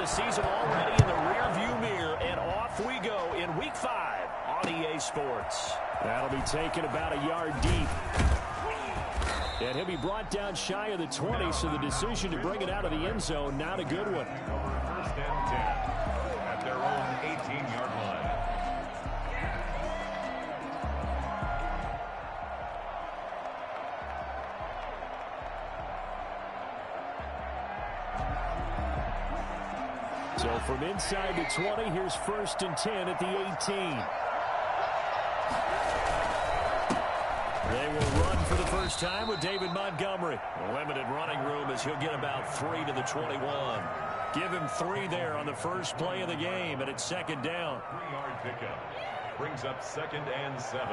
the season already in the rearview mirror, and off we go in Week 5 on EA Sports. That'll be taken about a yard deep. And he'll be brought down shy of the 20, so the decision to bring it out of the end zone, not a good one. First and 10 at their own 18-yard line. So from inside the 20, here's first and 10 at the 18. They will run for the first time with David Montgomery. Limited running room as he'll get about 3 to the 21. Give him 3 there on the first play of the game, and it's second down. 3-yard pickup brings up second and 7.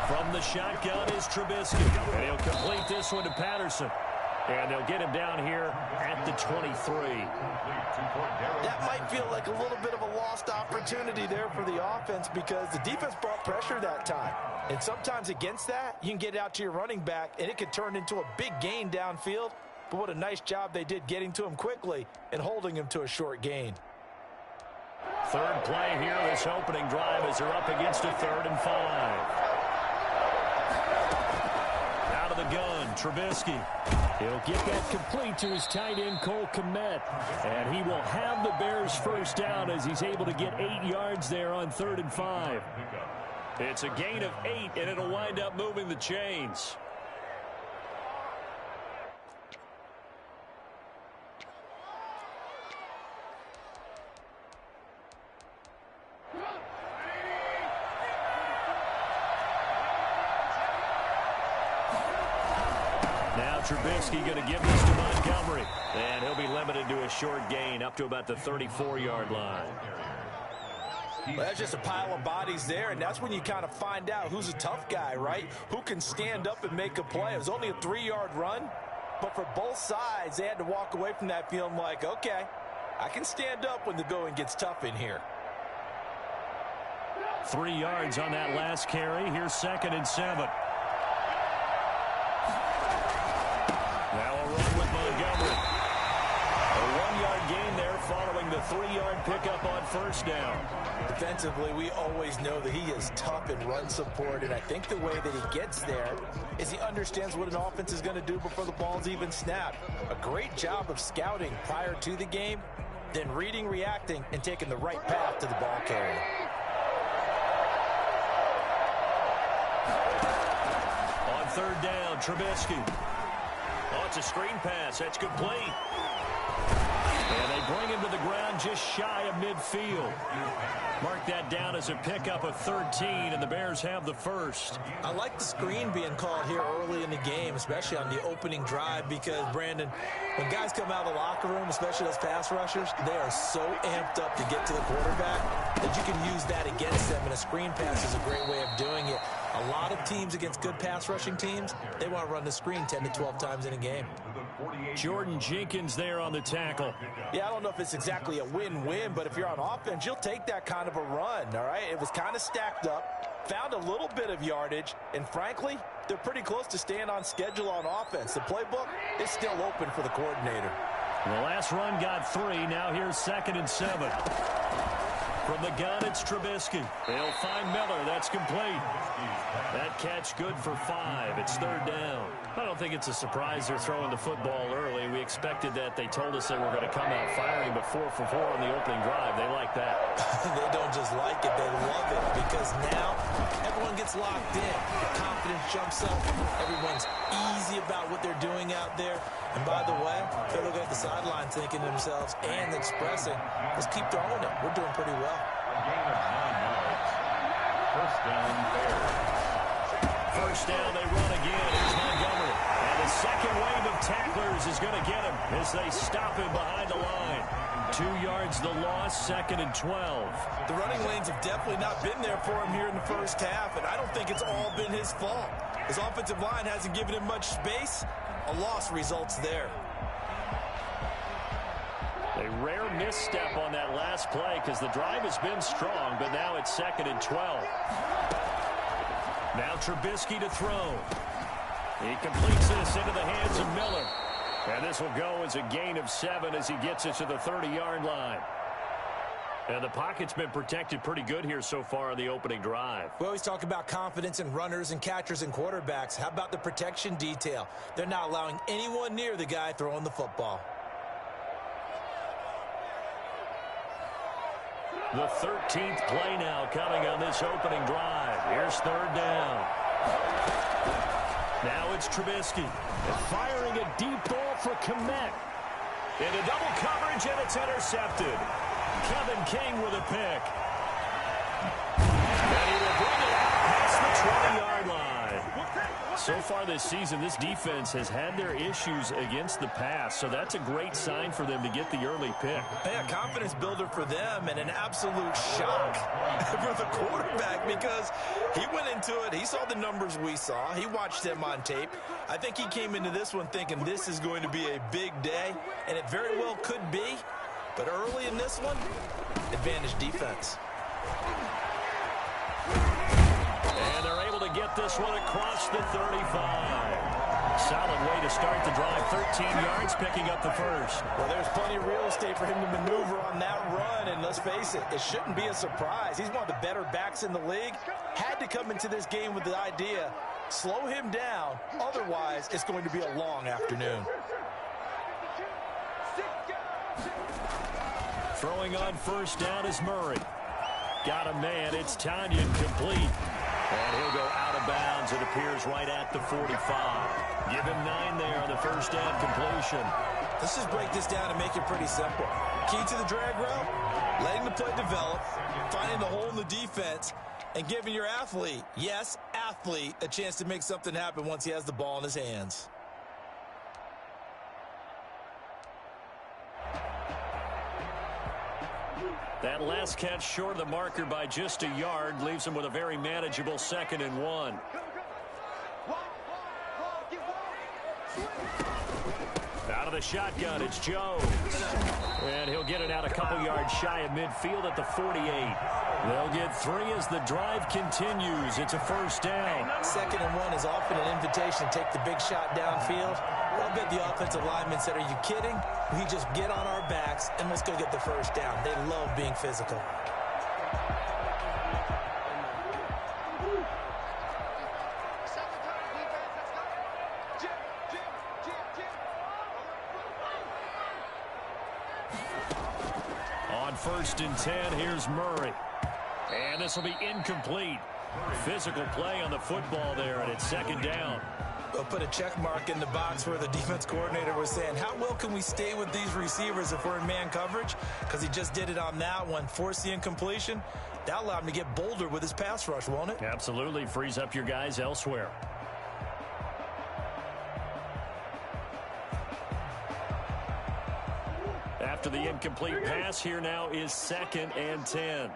From the shotgun is Trubisky. And he'll complete this one to Patterson. And they'll get him down here at the 23. That might feel like a little bit of a lost opportunity there for the offense because the defense brought pressure that time. And sometimes against that, you can get it out to your running back, and it could turn into a big gain downfield. But what a nice job they did getting to him quickly and holding him to a short gain. Third play here, this opening drive as they're up against a 3rd and 5. Out of the gun, Trubisky. He'll get that complete to his tight end, Cole Kmet. And he will have the Bears first down as he's able to get 8 yards there on 3rd and 5. It's a gain of 8, and it'll wind up moving the chains. Now Trubisky going to give this to Montgomery. And he'll be limited to a short gain up to about the 34-yard line. Well, that's just a pile of bodies there, and that's when you kind of find out who's a tough guy, right? Who can stand up and make a play. It was only a 3-yard run, but for both sides, they had to walk away from that feeling like, okay, I can stand up when the going gets tough in here. 3 yards on that last carry. Here's 2nd and 7. Now a run with Montgomery. A 1-yard gain there following the 3-yard pickup on first down. Defensively, we always know that he is tough in run support, and I think the way that he gets there is he understands what an offense is going to do before the ball's even snapped. A great job of scouting prior to the game, then reading, reacting, and taking the right path to the ball carrier. On 3rd down, Trubisky. Oh, it's a screen pass. That's complete. And they bring him to the ground just shy of midfield. Mark that down as a pickup of 13, and the Bears have the first. I like the screen being called here early in the game, especially on the opening drive, because, Brandon, when guys come out of the locker room, especially those pass rushers, they are so amped up to get to the quarterback that you can use that against them, and a screen pass is a great way of doing it. A lot of teams against good pass rushing teams, they want to run the screen 10 to 12 times in a game. Jordan Jenkins there on the tackle. Yeah, I don't know if it's exactly a win-win, but if you're on offense, you'll take that kind of a run, all right? It was kind of stacked up, found a little bit of yardage, and frankly, they're pretty close to staying on schedule on offense. The playbook is still open for the coordinator. The last run got 3. Now here's 2nd and 7. From the gun, it's Trubisky. They'll find Miller. That's complete. That catch good for 5. It's 3rd down. I don't think it's a surprise they're throwing the football early. We expected that. They told us they were going to come out firing, but 4 for 4 on the opening drive. They like that. They don't just like it. They love it because now everyone gets locked in. Confidence jumps up. Everyone's easy about what they're doing out there. And by the way, they're looking at the sideline thinking to themselves and expressing, let's keep throwing it. We're doing pretty well. A gain of 9 yards. First down, Bears. First down, they run again. Here's Montgomery. And the second wave of tacklers is going to get him as they stop him behind the line. 2 yards the loss, 2nd and 12. The running lanes have definitely not been there for him here in the first half, and I don't think it's all been his fault. His offensive line hasn't given him much space. A loss results there. A rare misstep on that last play because the drive has been strong, but now it's 2nd and 12. Now Trubisky to throw. He completes this into the hands of Miller. And this will go as a gain of 7 as he gets it to the 30-yard line. And the pocket's been protected pretty good here so far on the opening drive. We always talk about confidence in runners and catchers and quarterbacks. How about the protection detail? They're not allowing anyone near the guy throwing the football. The 13th play now coming on this opening drive. Here's 3rd down. Now it's Trubisky. And firing a deep ball for Kmet. Into double coverage, and it's intercepted. Kevin King with a pick. And he will bring it out past the 20-yard line. So far this season, this defense has had their issues against the pass, so that's a great sign for them to get the early pick. Yeah, confidence builder for them and an absolute shock for the quarterback because he went into it. He saw the numbers we saw. He watched them on tape. I think he came into this one thinking this is going to be a big day, and it very well could be. But early in this one, advantage defense. And they're able to get this one across the 35. Solid way to start the drive. 13 yards, picking up the first. Well, there's plenty of real estate for him to maneuver on that run. And let's face it, it shouldn't be a surprise. He's one of the better backs in the league. Had to come into this game with the idea, slow him down. Otherwise, it's going to be a long afternoon. Throwing on 1st down is Murray. Got a man. It's Tanyan complete. And he'll go out of bounds. It appears right at the 45. Give him 9 there on the 1st down completion. Let's just break this down and make it pretty simple. Key to the drag route, letting the play develop, finding the hole in the defense, and giving your athlete, yes, athlete, a chance to make something happen once he has the ball in his hands. That last catch short of the marker by just a yard leaves him with a very manageable 2nd and 1. Out of the shotgun, it's Jones. And he'll get it out a couple yards shy of midfield at the 48. They'll get 3 as the drive continues. It's a 1st down. 2nd and 1 is often an invitation to take the big shot downfield. I bet the offensive lineman said, are you kidding? We just get on our backs and let's go get the 1st down. They love being physical. On 1st and 10, here's Murray. And this will be incomplete. Physical play on the football there, and it's 2nd down. We'll put a check mark in the box where the defense coordinator was saying, how well can we stay with these receivers if we're in man coverage? Because he just did it on that one, forced the incompletion. That allowed him to get bolder with his pass rush, won't it? Absolutely. Frees up your guys elsewhere. After the incomplete pass, here now is 2nd and 10.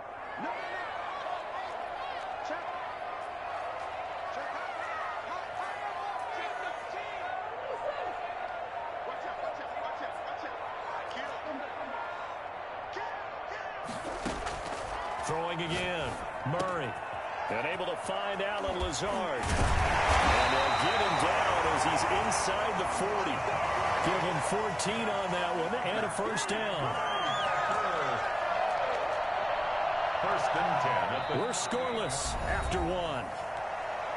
Throwing again, Murray. And able to find Alan Lazard. And they'll get him down as he's inside the 40. Give him 14 on that one and a 1st down. 1st and 10. We're scoreless after 1.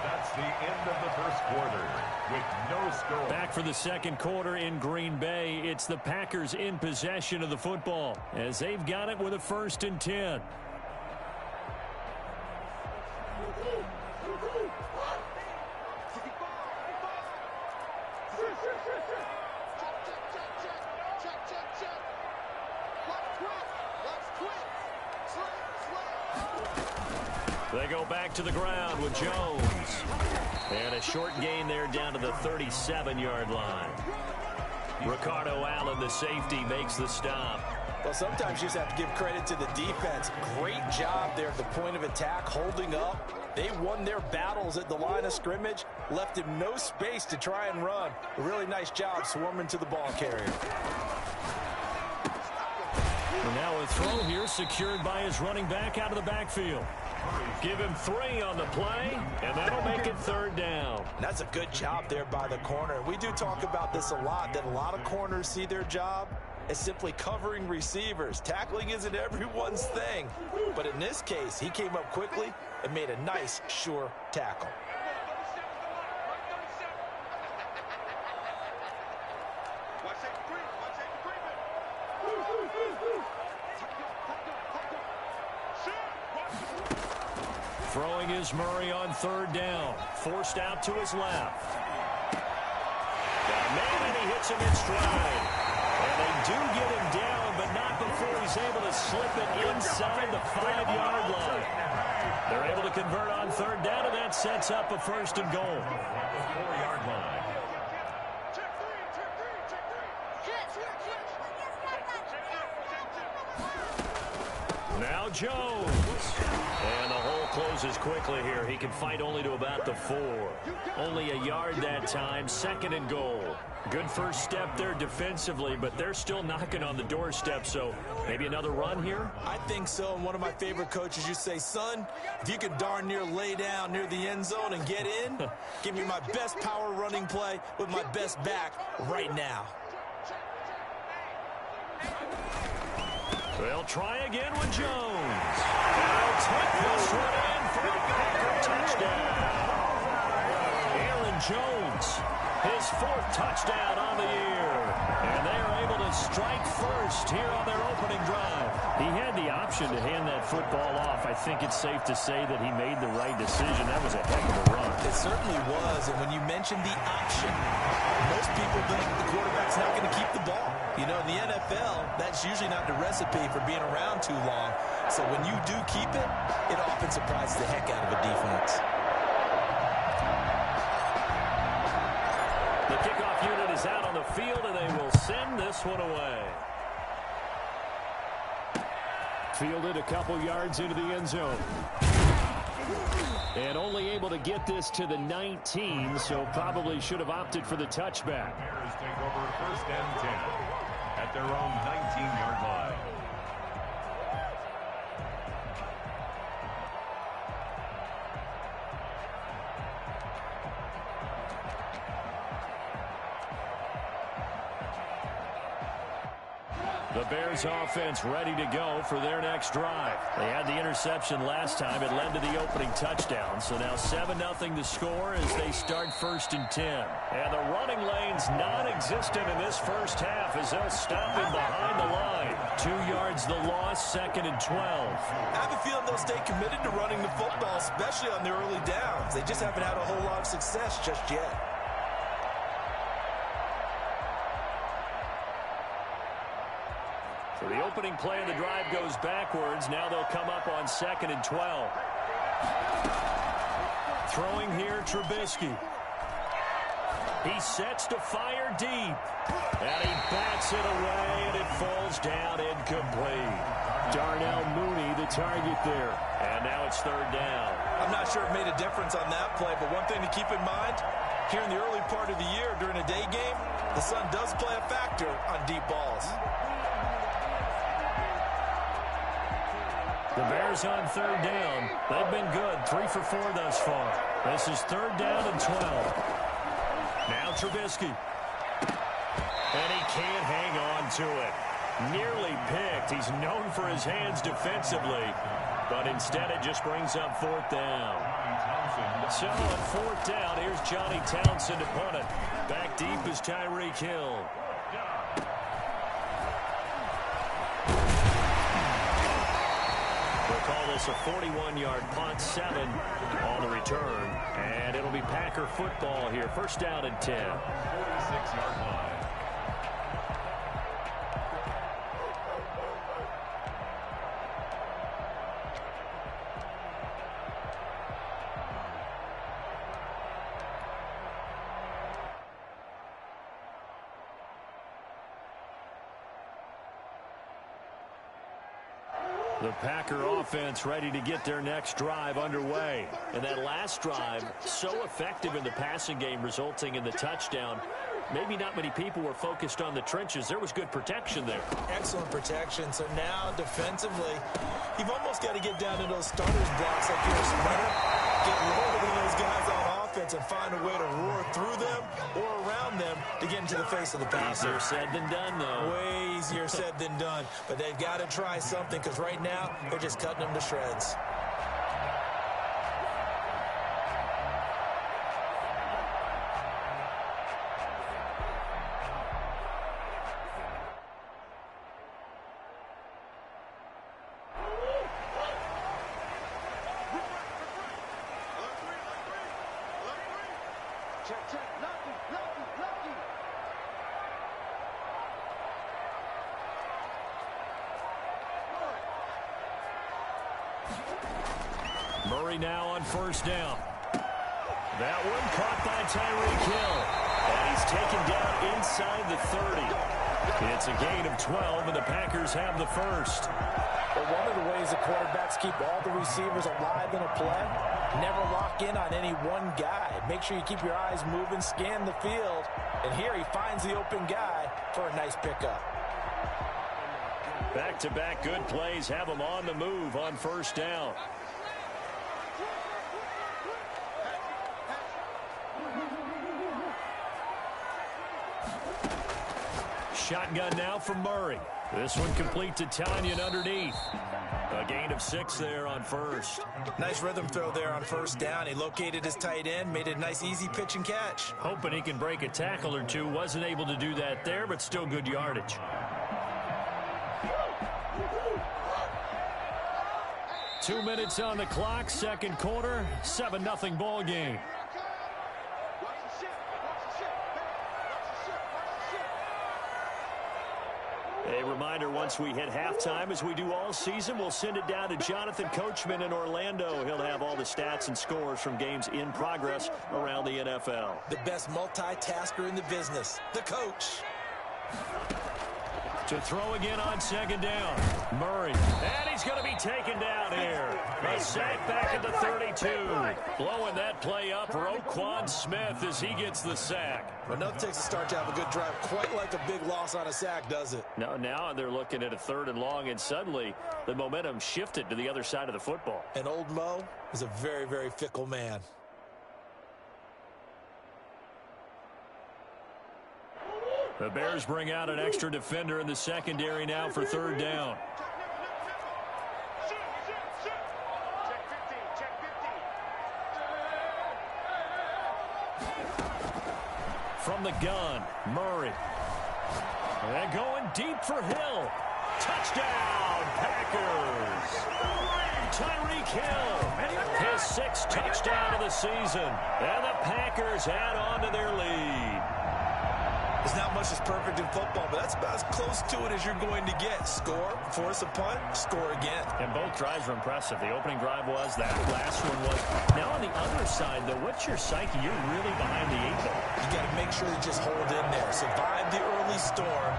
That's the end of the 1st quarter with no score. Back for the 2nd quarter in Green Bay. It's the Packers in possession of the football as they've got it with a 1st and 10. They go back to the ground with Jones. And a short gain there down to the 37-yard line. Ricardo Allen, the safety, makes the stop. Well, sometimes you just have to give credit to the defense. Great job there at the point of attack, holding up. They won their battles at the line of scrimmage, left him no space to try and run. A really nice job swarming to the ball carrier. The throw here secured by his running back out of the backfield. Give him 3 on the play, and that'll make it 3rd down. That's a good job there by the corner. We do talk about this a lot, that a lot of corners see their job as simply covering receivers. Tackling isn't everyone's thing. But in this case, he came up quickly and made a nice, sure tackle. Throwing is Murray on 3rd down. Forced out to his left. Got a man, and he hits him in stride. And they do get him down, but not before he's able to slip it inside the 5-yard line. They're able to convert on 3rd down, and that sets up a 1st and goal. 4-yard line. Now Jones. And the hole closes quickly here. He can fight only to about the 4. Only a yard that time. 2nd and goal. Good first step there defensively, but they're still knocking on the doorstep, so maybe another run here? I think so, and one of my favorite coaches used to say, son, if you can darn near lay down near the end zone and get in, give me my best power running play with my best back right now. They'll try again with Jones. They'll take this one in for a Packer touchdown. Aaron Jones, his 4th touchdown on the year. And they are able to strike first here on their opening drive. He had the option to hand that football off. I think it's safe to say that he made the right decision. That was a heck of a run. It certainly was, and when you mentioned the option, most people think the quarterback's not going to keep the ball. You know, in the NFL, that's usually not the recipe for being around too long. So when you do keep it, it often surprises the heck out of a defense. The kickoff unit is out on the field, and they will send this one away. Fielded a couple yards into the end zone. And only able to get this to the 19, so probably should have opted for the touchback. Bears take over 1st and 10 at their own 19-yard line. The Bears offense ready to go for their next drive. They had the interception last time. It led to the opening touchdown. So now 7-0 to score as they start 1st and 10. And the running lane's non-existent in this first half as they'll stop him behind the line. 2 yards the loss, 2nd and 12. I have a feeling they'll stay committed to running the football, especially on the early downs. They just haven't had a whole lot of success just yet. So the opening play of the drive goes backwards. Now they'll come up on 2nd and 12. Throwing here, Trubisky. He sets to fire deep. And he bats it away, and it falls down incomplete. Darnell Mooney, the target there. And now it's 3rd down. I'm not sure it made a difference on that play, but one thing to keep in mind, here in the early part of the year during a day game, the sun does play a factor on deep balls. The Bears on 3rd down. They've been good. 3 for 4 thus far. This is 3rd down and 12. Now Trubisky. And he can't hang on to it. Nearly picked. He's known for his hands defensively. But instead it just brings up 4th down. So on 4th down, here's Johnny Townsend to punt it. Back deep is Tyreek Hill. Call this a 41-yard punt, 7 on the return. And it'll be Packer football here. 1st down and 10. 46-yard line. The Packer offense ready to get their next drive underway. And that last drive, so effective in the passing game, resulting in the touchdown. maybe not many people were focused on the trenches. There was good protection there. Excellent protection. So now defensively, you've almost got to get down to those starters blocks like you're a sprinter. Get lower than those guys on offense and find a way to roar through them or around them to get into the face of the passer. Easier said than done, though. Way easier said than done. But they've got to try something because right now they're just cutting them to shreds. Murray now on first down. That one caught by Tyreek Hill. And he's taken down inside the 30. It's a gain of 12, and the Packers have the first. Well, one of the ways the quarterbacks keep all the receivers alive in a play, never lock in on any one guy. Make sure you keep your eyes moving, scan the field. And here he finds the open guy for a nice pickup. Back-to-back good plays have him on the move on first down. Shotgun now from Murray. This one complete to Tanyan underneath. A gain of 6 there on first. Nice rhythm throw there on first down. He located his tight end, made a nice easy pitch and catch. Hoping he can break a tackle or two. Wasn't able to do that there, but still good yardage. Two minutes on the clock, second quarter, 7-0 ball game. A reminder, once we hit halftime, as we do all season, we'll send it down to Jonathan Coachman in Orlando. He'll have all the stats and scores from games in progress around the NFL. The best multitasker in the business, the coach. To throw again on second down. Murray. And he's going to be taken down here. A sack back at the 32. Blowing that play up, Roquan Smith as he gets the sack. Well, nothing takes a start to have a good drive quite like a big loss on a sack, does it? No, now they're looking at a 3rd and long, and suddenly the momentum shifted to the other side of the football. And old Mo is a very, very fickle man. The Bears bring out an extra defender in the secondary now for 3rd down. From the gun, Murray. And going deep for Hill. Touchdown, Packers. Tyreek Hill, his 6th touchdown of the season. And the Packers add on to their lead. There's not much that's perfect in football, but that's about as close to it as you're going to get. Score, force a punt, score again. And both drives were impressive. The opening drive was, that last one was. Now on the other side, though, what's your psyche? You're really behind the 8 ball. You got to make sure you just hold in there. Survive the early storm,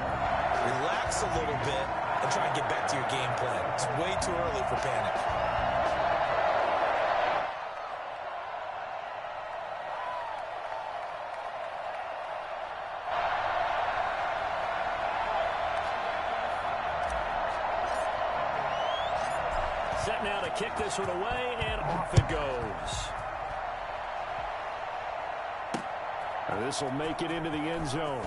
relax a little bit, and try and get back to your game plan. It's way too early for panic. Set now to kick this one away, and off it goes. This will make it into the end zone.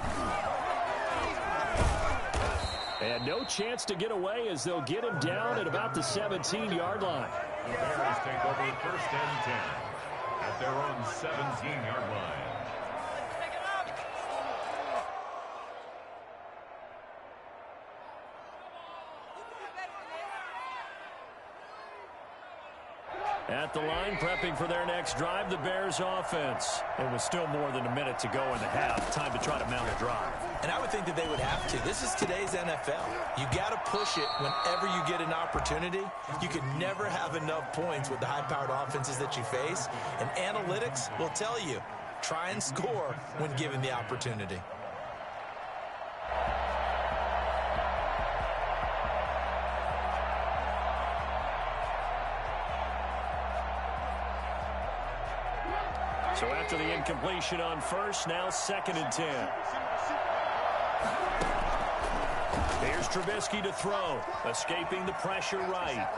And no chance to get away as they'll get him down at about the 17-yard line. The Bears take over 1st and 10 at their own 17-yard line. At the line, prepping for their next drive, the Bears offense. It was still more than a minute to go in the half. Time to try to mount a drive. And I would think that they would have to. This is today's NFL. You got to push it whenever you get an opportunity. You can never have enough points with the high-powered offenses that you face. And analytics will tell you, try and score when given the opportunity. So after the incompletion on first, now 2nd and 10. Here's Trubisky to throw, escaping the pressure right.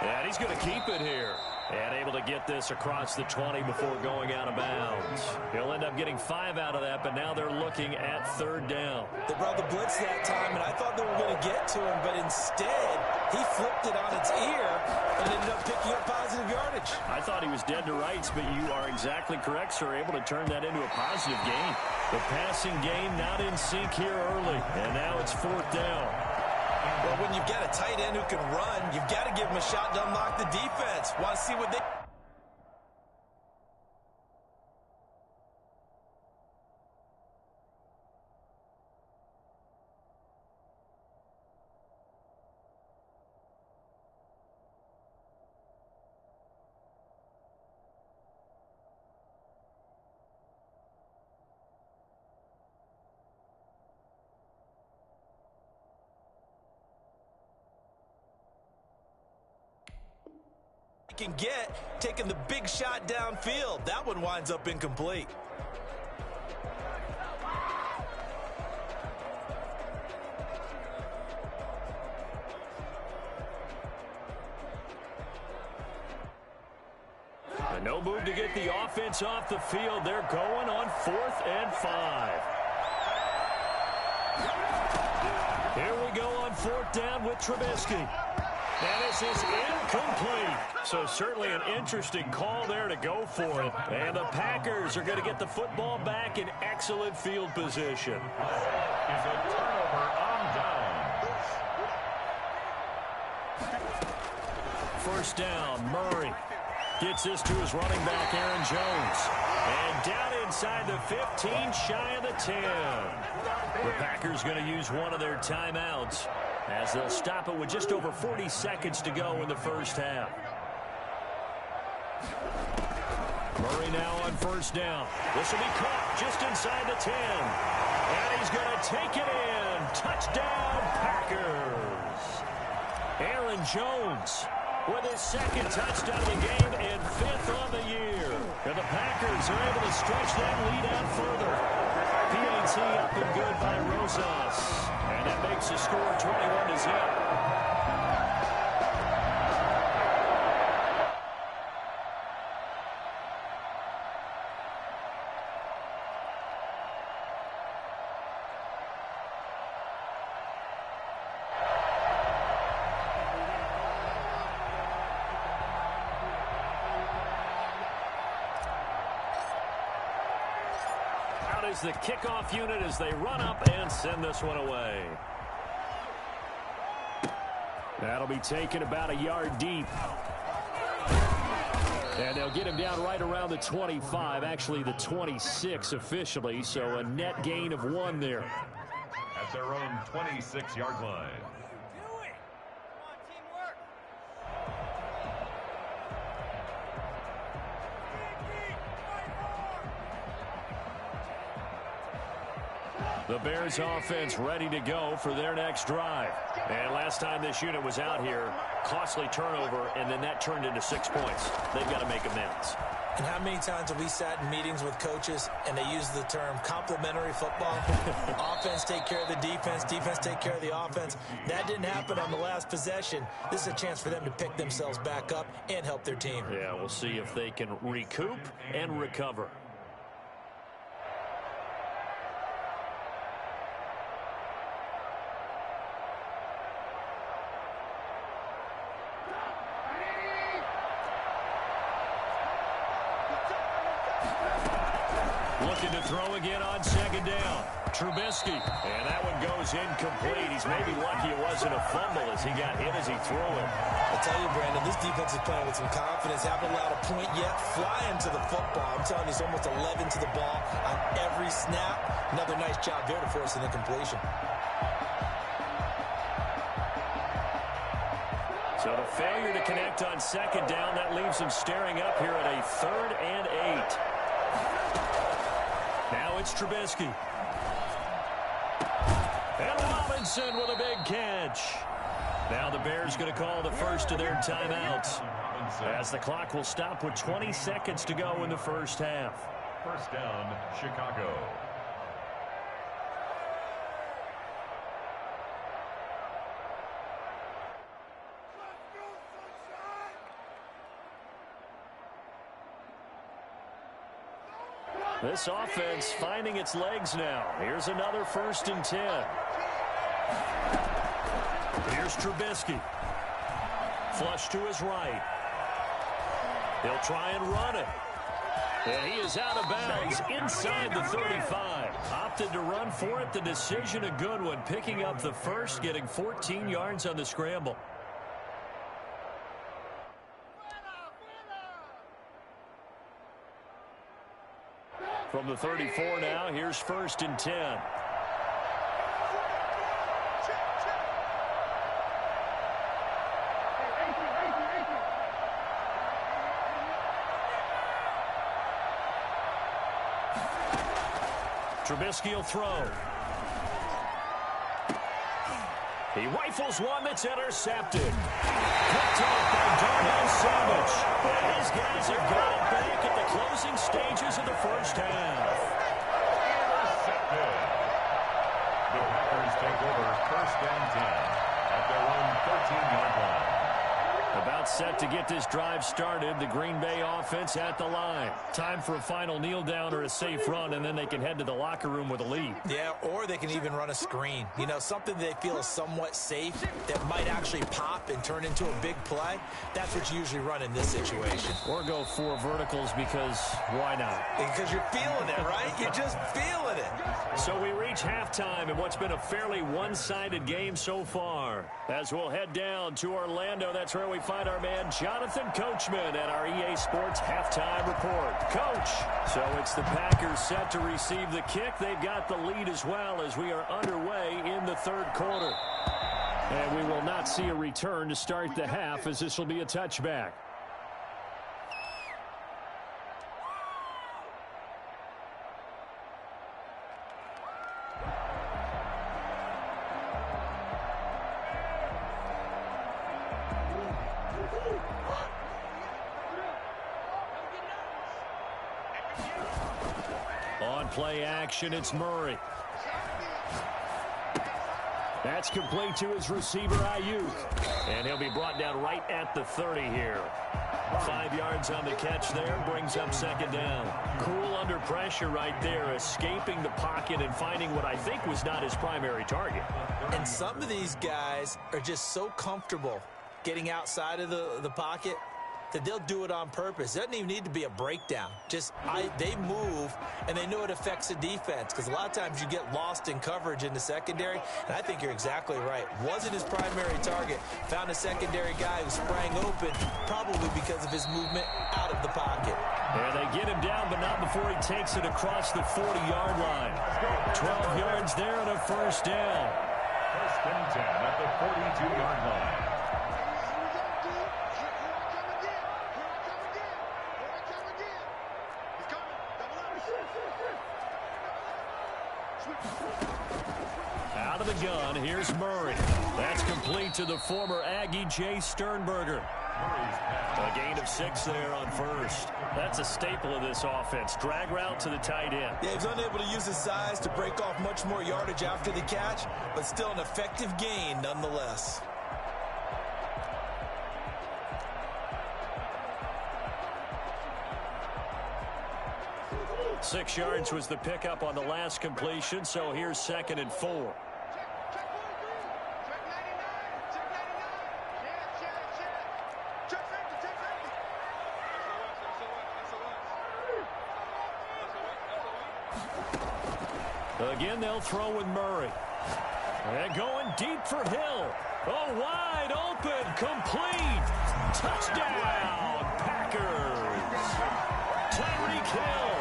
And he's going to keep it here. And able to get this across the 20 before going out of bounds. He'll end up getting 5 out of that, but now they're looking at 3rd down. They brought the blitz that time, and I thought they were going to get to him, but instead, he flipped it on its ear and ended up picking up positive yardage. I thought he was dead to rights, but you are exactly correct, sir. Able to turn that into a positive gain. The passing game not in sync here early, and now it's 4th down. Well, when you've got a tight end who can run, you've got to give him a shot to unlock the defense. Want to see what they... can get, taking the big shot downfield. That one winds up incomplete. And no move to get the offense off the field. They're going on 4th and 5. Here we go on 4th down with Trubisky. And this is incomplete. So certainly an interesting call there to go for it. And the Packers are going to get the football back in excellent field position. Is a turnover on down. 1st down, Murray gets this to his running back, Aaron Jones. And down inside the 15, shy of the 10. The Packers going to use one of their timeouts, as they'll stop it with just over 40 seconds to go in the first half. Murray now on 1st down. This will be caught just inside the 10. And he's going to take it in. Touchdown, Packers. Aaron Jones with his 2nd touchdown of the game and 5th on the year. And the Packers are able to stretch that lead out further. PAT up and good by Rosas. And that makes the score 21-0. Is the kickoff unit as they run up and send this one away. That'll be taken about a yard deep. And they'll get him down right around the 25, actually the 26 officially, so a net gain of 1 there. At their own 26-yard line. The Bears offense ready to go for their next drive. And last time this unit was out here, costly turnover, and then that turned into 6 points. They've got to make amends. And how many times have we sat in meetings with coaches and they use the term complementary football? Offense take care of the defense, defense take care of the offense. That didn't happen on the last possession. This is a chance for them to pick themselves back up and help their team. Yeah, we'll see if they can recoup and recover. Looking to throw again on 2nd down. Trubisky, and that one goes incomplete. He's maybe lucky it wasn't a fumble as he got hit as he threw it. I tell you, Brandon, this defense is playing with some confidence. Haven't allowed a point yet. Flying to the football. I'm telling you, it's almost 11 to the ball on every snap. Another nice job there to force an incompletion. So the failure to connect on 2nd down, that leaves him staring up here at a 3rd and 8. Now it's Trubisky. And Robinson with a big catch. Now the Bears going to call the first of their timeouts. As the clock will stop with 20 seconds to go in the first half. First down, Chicago. This offense finding its legs now. Here's another 1st and 10. Here's Trubisky. Flush to his right. He'll try and run it. And he is out of bounds inside the 35. Opted to run for it. The decision a good one. Picking up the first, getting 14 yards on the scramble. From the 34 now, here's 1st and 10. Trubisky will throw. He rifles one that's intercepted. Picked off by Darnell Savage. And his guys have got it back at the closing stages of the first half. Intercepted. The Packers take over 1st and 10 at their own 13-yard line. About set to get this drive started. The Green Bay offense at the line. Time for a final kneel down or a safe run, and then they can head to the locker room with a lead. Yeah, or they can even run a screen. You know, something they feel is somewhat safe that might actually pop and turn into a big play. That's what you usually run in this situation. Or go 4 verticals because why not? Because you're feeling it, right? You're just feeling it. So we reach halftime in what's been a fairly one-sided game so far. As we'll head down to Orlando, that's where we find our man Jonathan Coachman at our EA Sports Halftime Report. Coach, so it's the Packers set to receive the kick. They've got the lead as well as we are underway in the 3rd quarter. And we will not see a return to start the half as this will be a touchback. On play action, it's Murray. That's complete to his receiver, Ayuk. And he'll be brought down right at the 30 here. 5 yards on the catch there, brings up 2nd down. Cool under pressure right there, escaping the pocket and finding what I think was not his primary target. And some of these guys are just so comfortable getting outside of the pocket that they'll do it on purpose. It doesn't even need to be a breakdown. Just they move, and they know it affects the defense because a lot of times you get lost in coverage in the secondary, and I think you're exactly right. Wasn't his primary target. Found a secondary guy who sprang open, probably because of his movement out of the pocket. And they get him down, but not before he takes it across the 40-yard line. 12 yards there and a 1st down. 1st and 10 at the 42-yard line. Out of the gun, here's Murray. That's complete to the former Aggie, Jay Sternberger. A gain of 6 there on 1st. That's a staple of this offense. Drag route to the tight end. Yeah, he's unable to use his size to break off much more yardage after the catch, but still an effective gain nonetheless. Six yards was the pickup on the last completion, so here's 2nd and 4. Again, they'll throw with Murray. And going deep for Hill. Oh, wide open, complete. Touchdown, Packers. Tyreek Hill,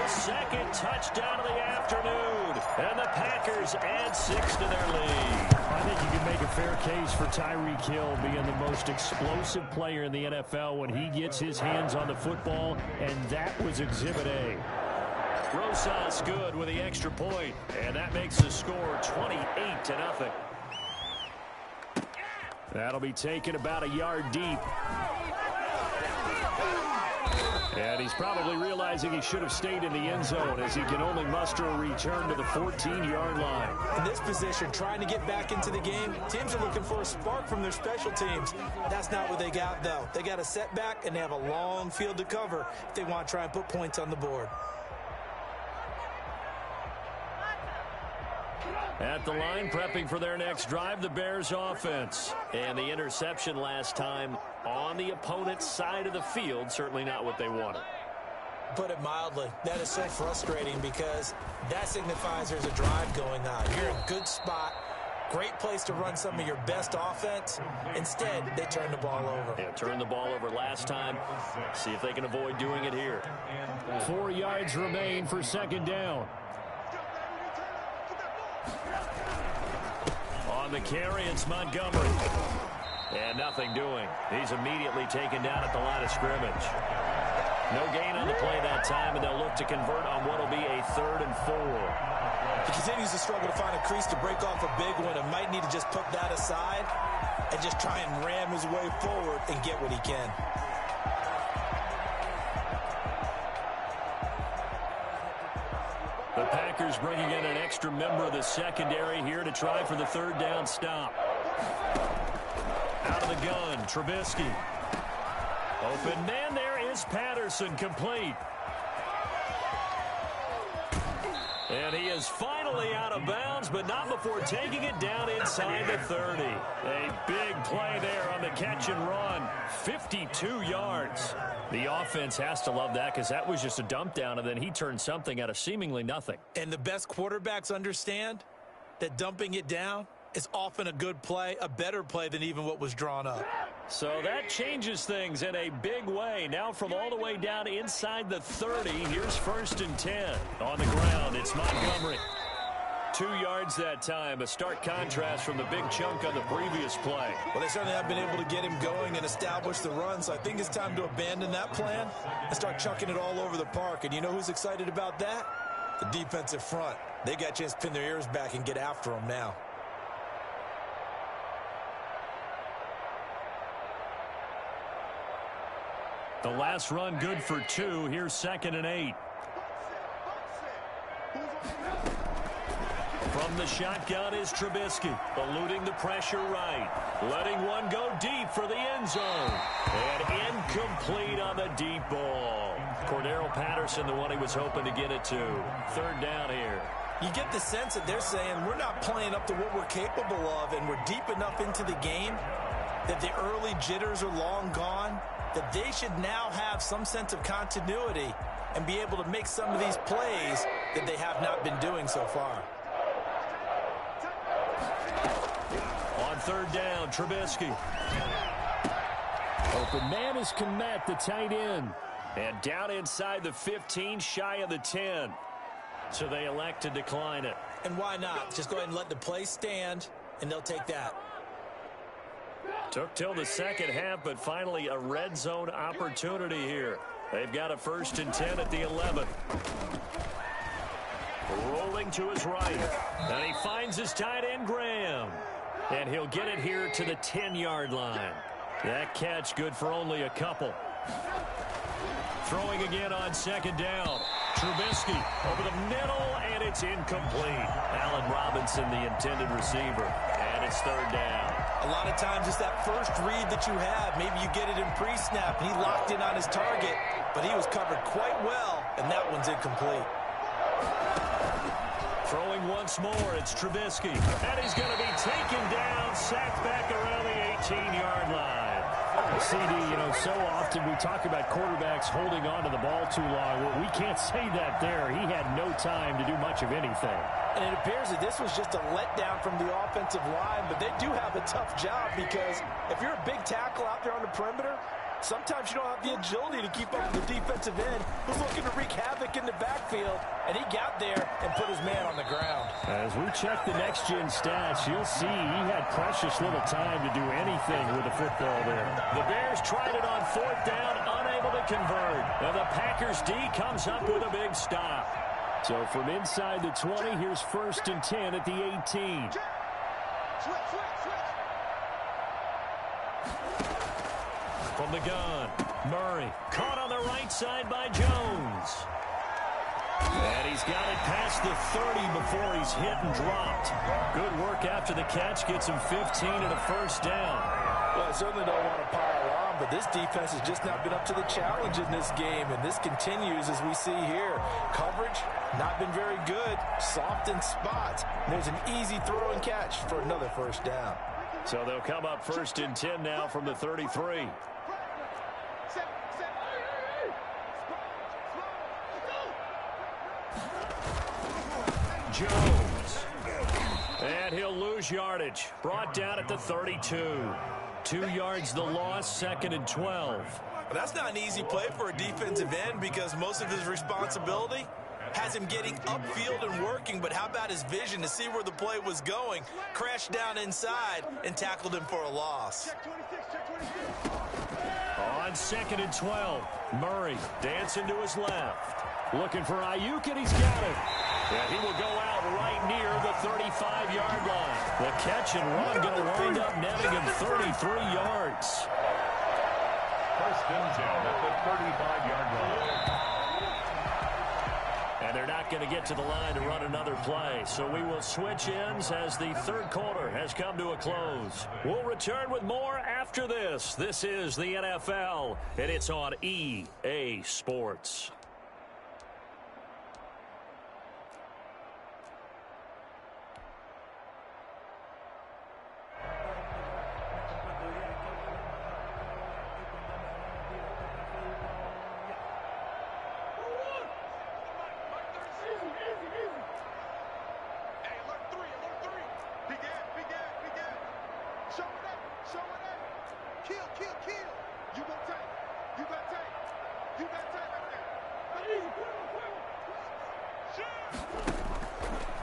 his 2nd touchdown of the afternoon. And the Packers add 6 to their lead. I think you can make a fair case for Tyreek Hill being the most explosive player in the NFL when he gets his hands on the football, and that was Exhibit A. Rosas good with the extra point, and that makes the score 28-0. That'll be taken about a yard deep. And he's probably realizing he should have stayed in the end zone as he can only muster a return to the 14-yard line. In this position, trying to get back into the game, teams are looking for a spark from their special teams. That's not what they got, though. They got a setback, and they have a long field to cover if they want to try and put points on the board. At the line, prepping for their next drive, the Bears offense. And the interception last time on the opponent's side of the field, certainly not what they wanted. Put it mildly, that is so frustrating because that signifies there's a drive going on. You're in a good spot, great place to run some of your best offense. Instead, they turn the ball over. Yeah, turned the ball over last time. See if they can avoid doing it here. 4 yards remain for second down. On the carry, it's Montgomery. And nothing doing. He's immediately taken down at the line of scrimmage. No gain on the play that time, and they'll look to convert on what will be a 3rd and 4. He continues to struggle to find a crease to break off a big one and might need to just put that aside and just try and ram his way forward and get what he can. The Packers bringing in an extra member of the secondary here to try for the 3rd down stop. Out of the gun, Trubisky. Open man, there is Patterson, complete. And he is finally out of bounds, but not before taking it down inside the 30. A big play there on the catch and run. 52 yards. The offense has to love that because that was just a dump down, and then he turned something out of seemingly nothing. And the best quarterbacks understand that dumping it down is often a good play, a better play than even what was drawn up. So that changes things in a big way. Now from all the way down inside the 30, here's 1st and 10. On the ground, it's Montgomery. 2 yards that time, a stark contrast from the big chunk on the previous play. Well, they certainly have been able to get him going and establish the run, so I think it's time to abandon that plan and start chucking it all over the park. And you know who's excited about that? The defensive front. They got a chance to pin their ears back and get after him now. The last run good for 2. Here's 2nd and 8. From the shotgun is Trubisky, eluding the pressure right. Letting one go deep for the end zone. And incomplete on the deep ball. Cordero Patterson, the one he was hoping to get it to. 3rd down here. You get the sense that they're saying we're not playing up to what we're capable of, and we're deep enough into the game that the early jitters are long gone, that they should now have some sense of continuity and be able to make some of these plays that they have not been doing so far. On 3rd down, Trubisky. Open man is Kmet, the tight end. And down inside the 15, shy of the 10. So they elect to decline it. And why not? Just go ahead and let the play stand, and they'll take that. Took till the second half, but finally a red zone opportunity here. They've got a 1st and 10 at the 11. Rolling to his right. And he finds his tight end, Graham. And he'll get it here to the 10-yard line. That catch good for only a couple. Throwing again on 2nd down. Trubisky over the middle, and it's incomplete. Allen Robinson, the intended receiver. And it's 3rd down. A lot of times it's that first read that you have. Maybe you get it in pre-snap, and he locked in on his target, but he was covered quite well, and that one's incomplete. Throwing once more, it's Trubisky. And he's going to be taken down, sacked back around the 18-yard line. CD, you know, so often we talk about quarterbacks holding on to the ball too long. Well, we can't say that there. He had no time to do much of anything. And it appears that this was just a letdown from the offensive line, but they do have a tough job because if you're a big tackle out there on the perimeter, sometimes you don't have the agility to keep up with the defensive end who's looking to wreak havoc in the backfield, and he got there and put his man on the ground. As we check the next-gen stats, you'll see he had precious little time to do anything with the football there. The Bears tried it on 4th down, unable to convert. And the Packers D comes up with a big stop. So from inside the 20, here's 1st and 10 at the 18. From the gun, Murray caught on the right side by Jones. And he's got it past the 30 before he's hit and dropped. Good work after the catch. Gets him 15 and a first down. Well, I certainly don't want to pile on, but this defense has just not been up to the challenge in this game, and this continues as we see here. Coverage, not been very good. Soft in spots. There's an easy throw and catch for another first down. So they'll come up 1st and 10 now from the 33. Jones. And he'll lose yardage. Brought down at the 32. 2 yards the loss, 2nd and 12. Well, that's not an easy play for a defensive end because most of his responsibility has him getting upfield and working, but how about his vision to see where the play was going, crashed down inside, and tackled him for a loss. On 2nd and 12, Murray dancing to his left. Looking for Ayuk, and he's got it. And he will go out right near the 35-yard line. The catch and run going to wind up netting him 33 yards. 1st and 10 at the 35-yard line. And they're not going to get to the line to run another play. So we will switch ends as the 3rd quarter has come to a close. We'll return with more after this. This is the NFL, and it's on EA Sports.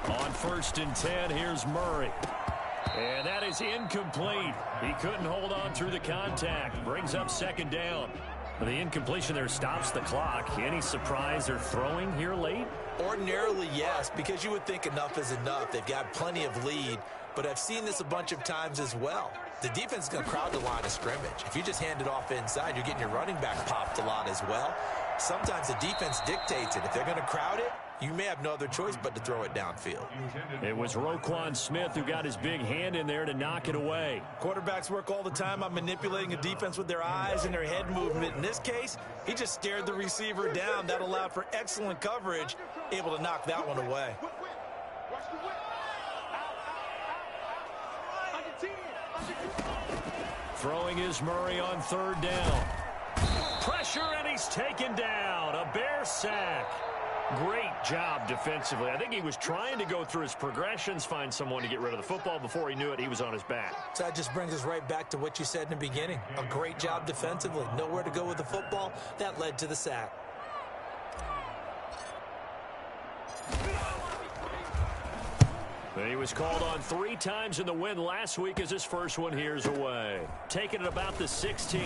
On 1st and 10, here's Murray. And that is incomplete. He couldn't hold on through the contact. Brings up 2nd down. The incompletion there stops the clock. Any surprise they're throwing here late? Ordinarily, yes, because you would think enough is enough. They've got plenty of lead, but I've seen this a bunch of times as well. The defense is going to crowd the line of scrimmage. If you just hand it off inside, you're getting your running back popped a lot as well. Sometimes the defense dictates it. If they're going to crowd it, you may have no other choice but to throw it downfield. It was Roquan Smith who got his big hand in there to knock it away. Quarterbacks work all the time on manipulating a defense with their eyes and their head movement. In this case, he just stared the receiver down. That allowed for excellent coverage, able to knock that one away. Throwing is Murray on 3rd down. Pressure, and he's taken down. A Bear sack. Great job defensively. I think he was trying to go through his progressions, find someone to get rid of the football. Before he knew it, he was on his back. So that just brings us right back to what you said in the beginning. A great job defensively. Nowhere to go with the football. That led to the sack. He was called on 3 times in the win last week as his first one here's away. Taking it about the 16.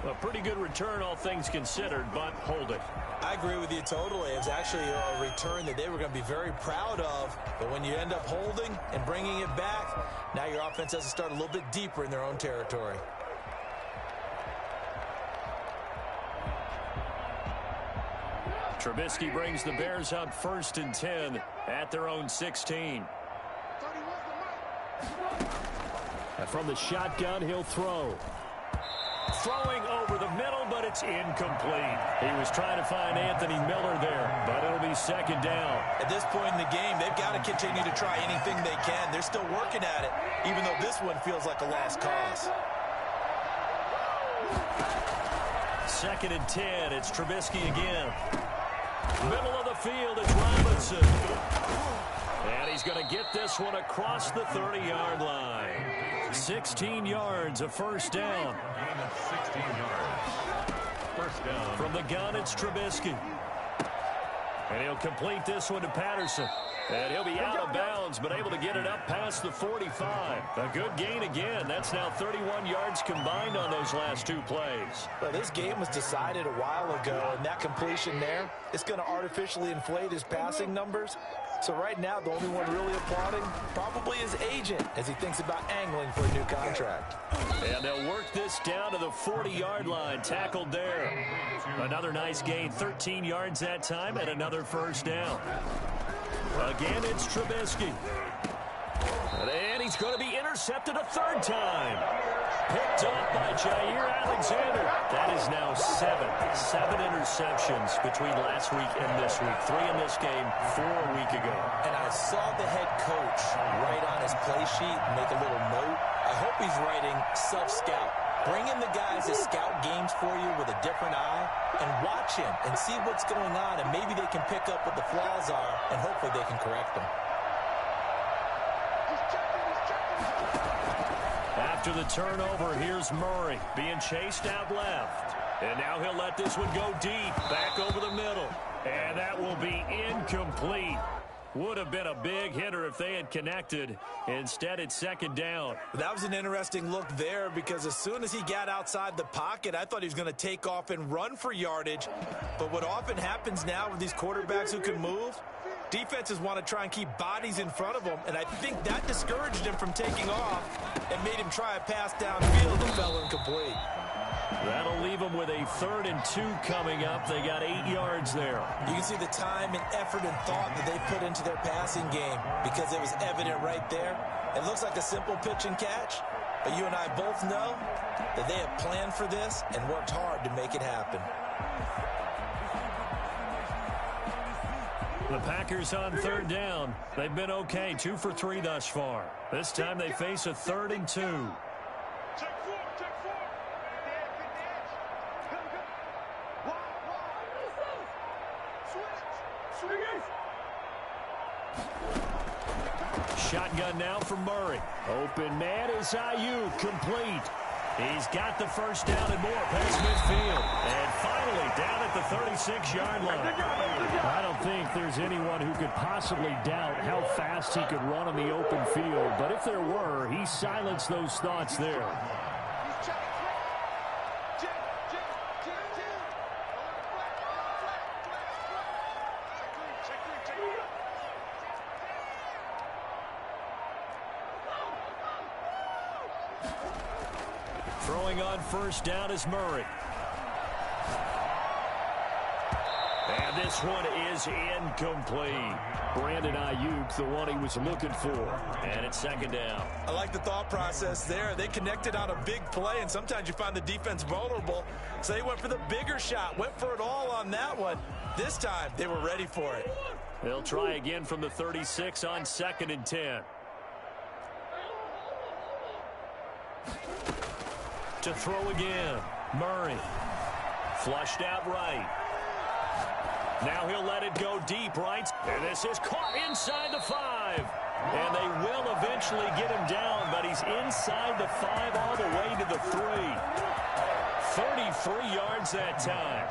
A pretty good return, all things considered, but hold it. I agree with you totally. It was actually a return that they were going to be very proud of. But when you end up holding and bringing it back, now your offense has to start a little bit deeper in their own territory. Trubisky brings the Bears up 1st and 10 at their own 16. And from the shotgun, he'll throw. Throwing over the middle, but it's incomplete. He was trying to find Anthony Miller there, but it'll be 2nd down. At this point in the game, they've got to continue to try anything they can. They're still working at it, even though this one feels like a lost cause. 2nd and 10, it's Trubisky again. Middle of the field, it's Robinson. And he's going to get this one across the 30-yard line. 16 yards, a first down. Gain of 16 yards. First down. From the gun, it's Trubisky. And he'll complete this one to Patterson. And he'll be out of bounds, but able to get it up past the 45. A good gain again. That's now 31 yards combined on those last 2 plays. Well, this game was decided a while ago, and that completion there, it's going to artificially inflate his passing numbers. So right now, the only one really applauding probably his agent as he thinks about angling for a new contract. And they'll work this down to the 40-yard line. Tackled there. Another nice gain, 13 yards that time, and another first down. Again, it's Trubisky. And he's going to be intercepted a third time. Picked up by Jair Alexander. That is now seven interceptions between last week and this week. 3 in this game, 4 a week ago. And I saw the head coach write on his play sheet, make a little note. I hope he's writing self-scout. Bring in the guys that scout games for you with a different eye and watch him and see what's going on, and maybe they can pick up what the flaws are, and hopefully they can correct them. After the turnover, here's Murray being chased out left. And now he'll let this one go deep, back over the middle. And that will be incomplete. Would have been a big hitter if they had connected. Instead, it's second down. That was an interesting look there because as soon as he got outside the pocket, I thought he was going to take off and run for yardage. But what often happens now with these quarterbacks who can move, defenses want to try and keep bodies in front of them, and I think that discouraged him from taking off and made him try a pass downfield that fell incomplete. That'll leave them with a 3rd and 2 coming up. They got 8 yards there. You can see the time and effort and thought that they put into their passing game because it was evident right there. It looks like a simple pitch and catch, but you and I both know that they have planned for this and worked hard to make it happen. The Packers on 3rd down. They've been okay, 2 for 3 thus far. This time they face a 3rd and 2. Shotgun now for Murray. Open man is Ayuk, complete. He's got the first down and more past midfield. And finally down at the 36-yard line. I don't think there's anyone who could possibly doubt how fast he could run on the open field. But if there were, he silenced those thoughts there. Throwing on first down is Murray. And this one is incomplete. Brandon Ayuk, the one he was looking for. And it's second down. I like the thought process there. They connected on a big play, and sometimes you find the defense vulnerable. So they went for the bigger shot, went for it all on that one. This time, they were ready for it. They'll try again from the 36 on 2nd and 10. To throw again, Murray. Flushed out right. Now he'll let it go deep right. And this is caught inside the 5. And they will eventually get him down, but he's inside the 5 all the way to the 3. 33 yards that time.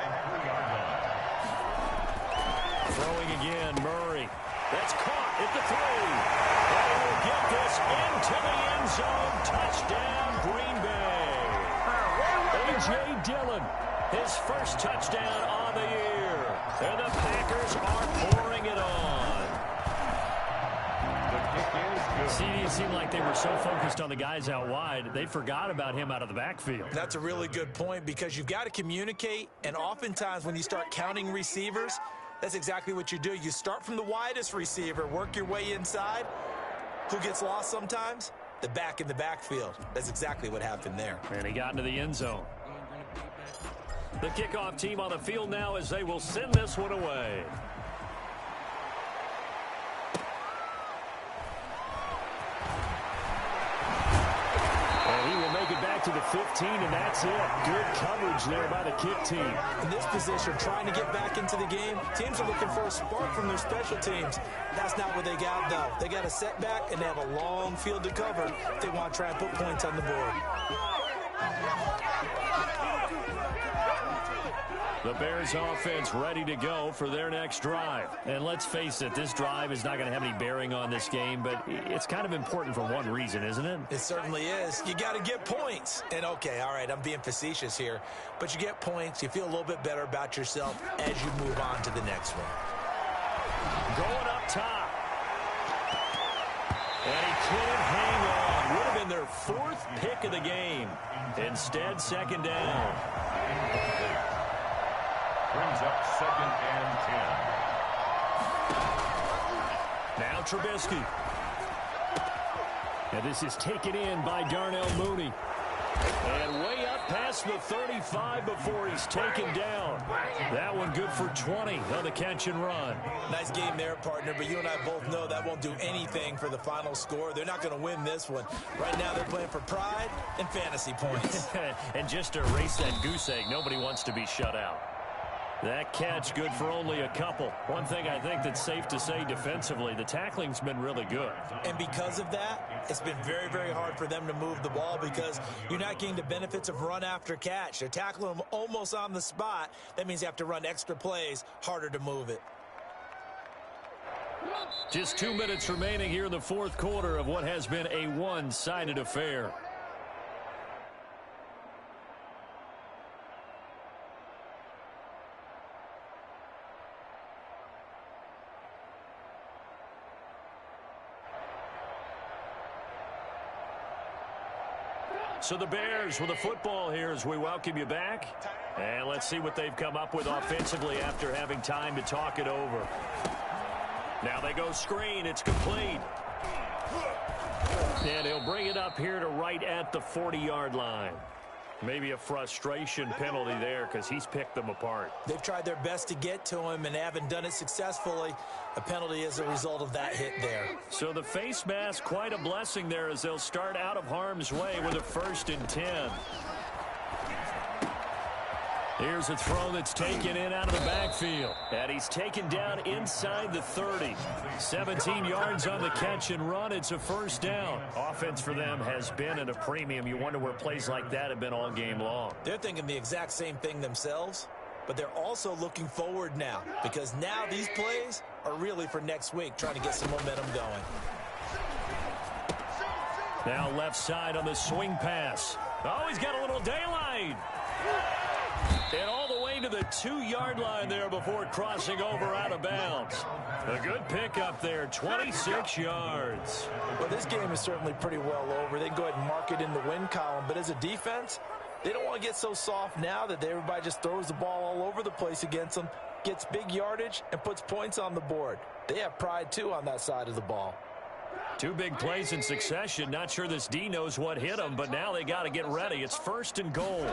Throwing again, Murray. That's caught at the 3. And he will get this into the end zone. Touchdown, Green Bay. A.J. Dillon, his first touchdown on the year. And the Packers are pouring it on. See, it seemed like they were so focused on the guys out wide, they forgot about him out of the backfield. That's a really good point because you've got to communicate, and oftentimes when you start counting receivers, that's exactly what you do. You start from the widest receiver, work your way inside. Who gets lost sometimes? The back in the backfield. That's exactly what happened there. And he got into the end zone. The kickoff team on the field now as they will send this one away. And he will make it back to the 15, and that's it. Good coverage there by the kick team. In this position, trying to get back into the game, teams are looking for a spark from their special teams. That's not what they got, though. They got a setback, and they have a long field to cover if they want to try and put points on the board. The Bears offense ready to go for their next drive. And let's face it, this drive is not going to have any bearing on this game, but it's kind of important for one reason, isn't it? It certainly is. You got to get points. And okay, all right, I'm being facetious here, but you get points, you feel a little bit better about yourself as you move on to the next one. Going up top. And he couldn't hang on. Would have been their 4th pick of the game. Instead, second down. Brings up 2nd and 10. Now Trubisky. And this is taken in by Darnell Mooney. And way up past the 35 before he's taken down. That one good for 20 on the catch and run. Nice game there, partner, but you and I both know that won't do anything for the final score. They're not going to win this one. Right now they're playing for pride and fantasy points. And just to erase that goose egg, nobody wants to be shut out. That catch good for only a couple. One thing I think that's safe to say defensively, the tackling's been really good. And because of that, it's been very, very hard for them to move the ball because you're not getting the benefits of run after catch. They're tackling them almost on the spot. That means you have to run extra plays, harder to move it. Just 2 minutes remaining here in the 4th quarter of what has been a one-sided affair. So the Bears with the football here as we welcome you back. And let's see what they've come up with offensively after having time to talk it over. Now they go screen. It's complete. And he'll bring it up here to right at the 40-yard line. Maybe a frustration penalty there because he's picked them apart. They've tried their best to get to him and haven't done it successfully. A penalty as a result of that hit there. So the face mask, quite a blessing there as they'll start out of harm's way with a 1st and 10. Here's a throw that's taken in out of the backfield. And he's taken down inside the 30. 17 yards on the catch and run. It's a 1st down. Offense for them has been at a premium. You wonder where plays like that have been all game long. They're thinking the exact same thing themselves, but they're also looking forward now because now these plays are really for next week, trying to get some momentum going. Now left side on the swing pass. Oh, he's got a little daylight. And all the way to the 2-yard line there before crossing over out of bounds. A good pickup there, 26 yards. Well, this game is certainly pretty well over. They can go ahead and mark it in the win column. But as a defense, they don't want to get so soft now that everybody just throws the ball all over the place against them, gets big yardage, and puts points on the board. They have pride, too, on that side of the ball. 2 big plays in succession. Not sure this D knows what hit them, but now they got to get ready. It's 1st and goal.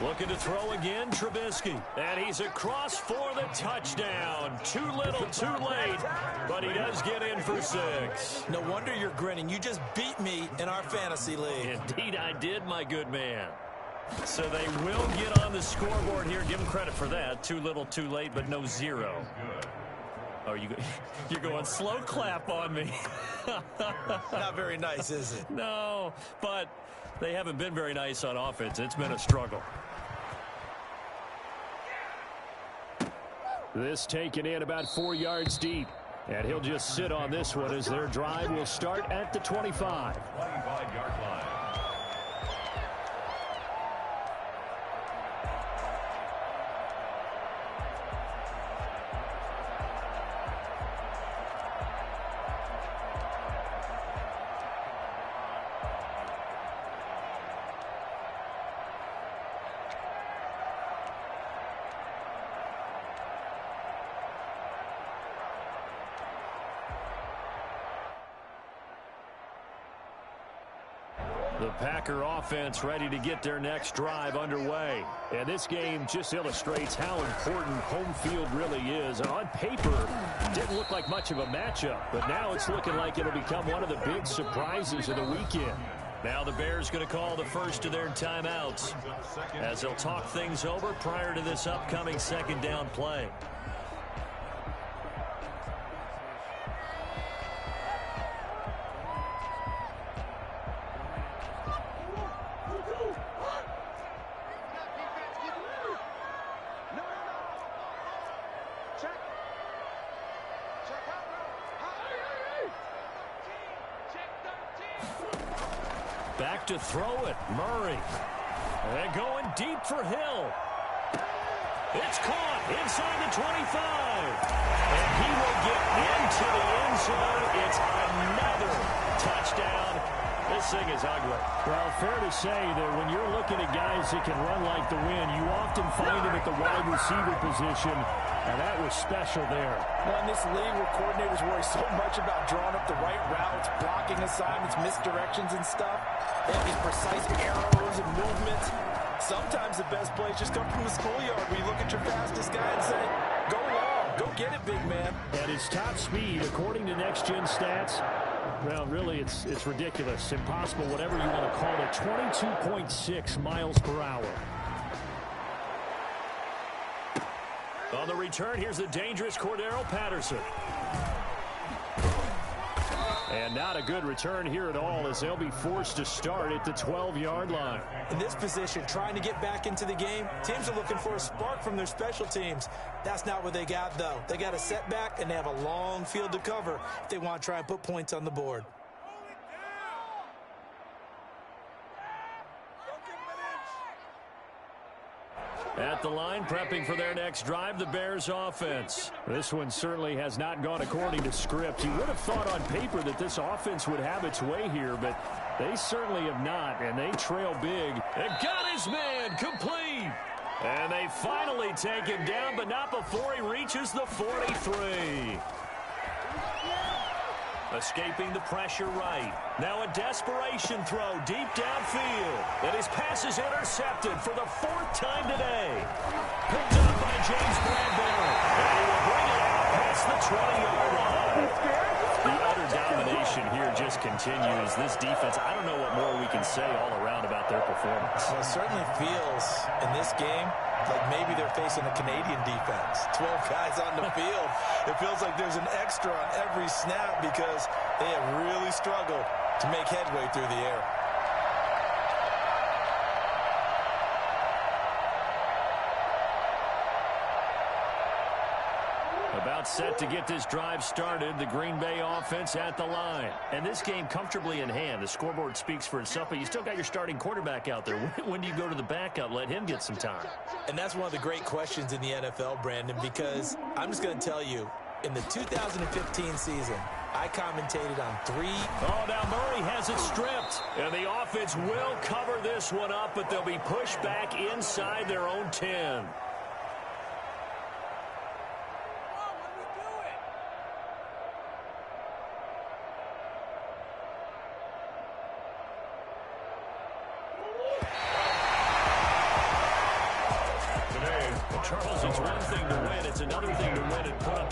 Looking to throw again, Trubisky. And he's across for the touchdown. Too little, too late. But he does get in for 6. No wonder you're grinning. You just beat me in our fantasy league. Indeed I did, my good man. So they will get on the scoreboard here. Give them credit for that. Too little, too late, but no 0. Oh, you're going slow clap on me. Not very nice, is it? No, but they haven't been very nice on offense. It's been a struggle. This taken in about 4 yards deep. And he'll just sit on this one as their drive will start at the 25. 25-yard line. The Packer offense ready to get their next drive underway. And this game just illustrates how important home field really is. On paper, didn't look like much of a matchup, but now it's looking like it'll become one of the big surprises of the weekend. Now the Bears going to call the first of their timeouts as they'll talk things over prior to this upcoming 2nd down play. Back to throw it, Murray. And going deep for Hill. It's caught inside the 25. And he will get into the end zone. It's another touchdown. This thing is ugly. Well, fair to say that when you're looking at guys that can run like the wind, you often find them at the wide receiver position, and that was special there. Well, in this league where coordinators worry so much about drawing up the right routes, blocking assignments, misdirections and stuff, they have these precise arrows and movements. Sometimes the best plays just come from the schoolyard where you look at your fastest guy and say, go long, go get it, big man. At his top speed, according to Next Gen Stats, well, really, it's ridiculous, impossible, whatever you want to call it, 22.6 miles per hour. On the return, here's the dangerous Cordero Patterson. And not a good return here at all as they'll be forced to start at the 12-yard line. In this position, trying to get back into the game, teams are looking for a spark from their special teams. That's not what they got, though. They got a setback, and they have a long field to cover if they want to try and put points on the board. At the line, prepping for their next drive, the Bears offense. This one certainly has not gone according to script. You would have thought on paper that this offense would have its way here, but they certainly have not, and they trail big. And got his man complete. And they finally take him down, but not before he reaches the 43. Escaping the pressure right. Now a desperation throw deep downfield. And his pass is intercepted for the 4th time today. Picked up by James Bradbury. And he will bring it out past the 20-yard line. The utter domination here just continues. This defense, I don't know what more we can say all around about their performance. Well, it certainly feels in this game like maybe they're facing a Canadian defense. 12 guys on the field. It feels like there's an extra on every snap because they have really struggled to make headway through the air. About set to get this drive started, the Green Bay offense at the line. And this game comfortably in hand. The scoreboard speaks for itself, but you still got your starting quarterback out there. When do you go to the backup? Let him get some time. And that's one of the great questions in the NFL, Brandon, because I'm just going to tell you, in the 2015 season, I commentated on 3. Oh, now Murray has it stripped. And the offense will cover this one up, but they'll be pushed back inside their own 10. Charles, it's one thing to win. It's another thing to win and put up the